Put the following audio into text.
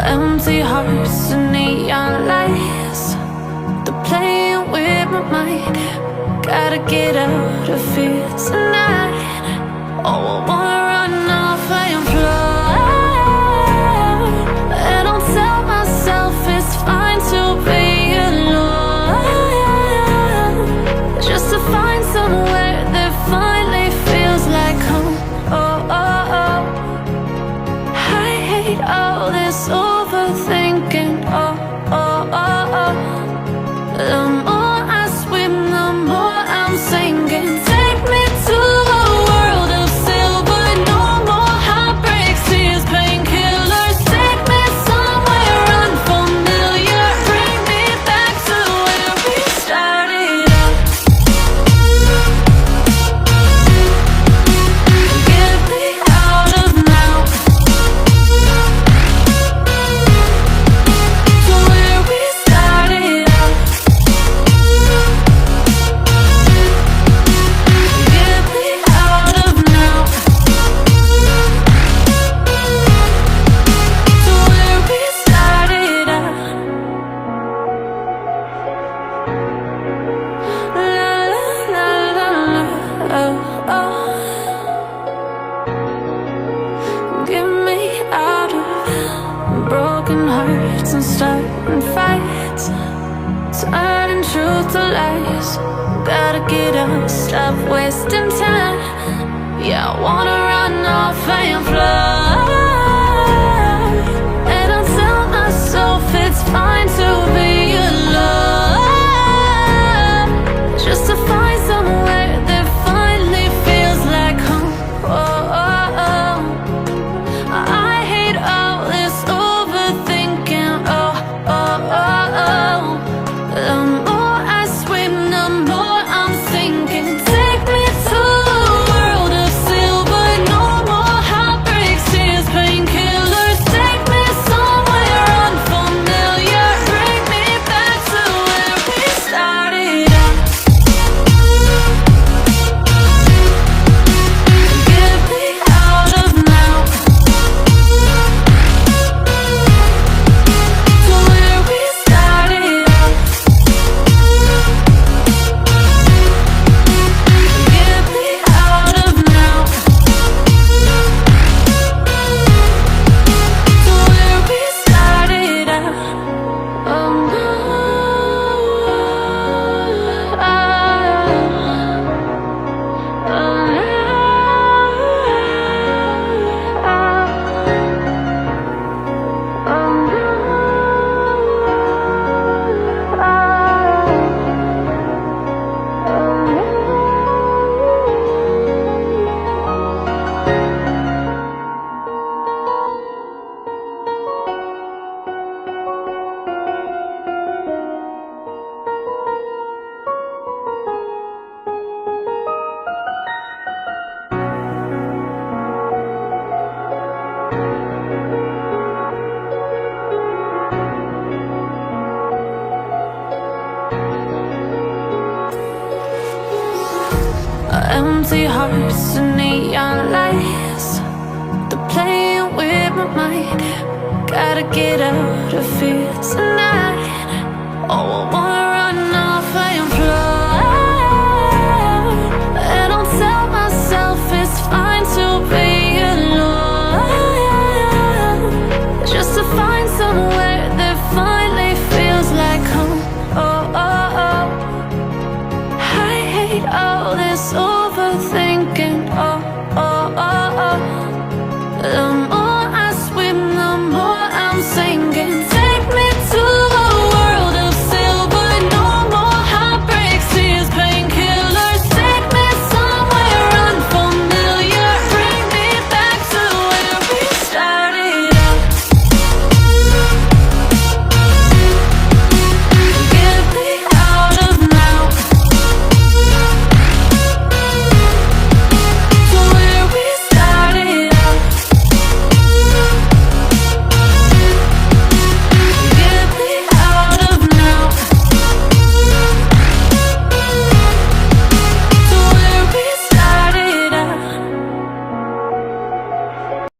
Empty hearts and neon lights, they're playing with my mind. Gotta get out of here tonight. Oh, I wanna run off and fly, and I'll tell myself it's fine to be alone, just to find somewhere that finally feels like home. Oh, oh, oh. I hate all this overthinking. Oh, oh, oh, oh. The more I swim, the more I'm sinking. Take me to a world of silver, no more heartbreaks, tears, painkillers. Take me somewhere unfamiliar, bring me back to where we started out. Get me out of now, to where we started out. Get me out of now, to where we started out. La la la la, oh, oh. Get me out of broken hearts and starting fights, turning truth to lies. Gotta get up, stop wasting time. Yeah, I wanna run off and fly, and I'll tell myself it's fine to be alone, just to find somewhere that finally feels like home. Oh, oh, oh. I hate all this overthinking. Oh, oh, oh, oh. The more I swim, the more I'm sinking. Take me to a world of silver, no more heartbreaks, tears, painkillers. Take me somewhere unfamiliar, bring me back to where we started out. Get me out of now, to where we started out. Get me out of now, to where we started out. Oh no, oh, empty hearts and neon lights, they're playing with my mind. Gotta get out of here tonight.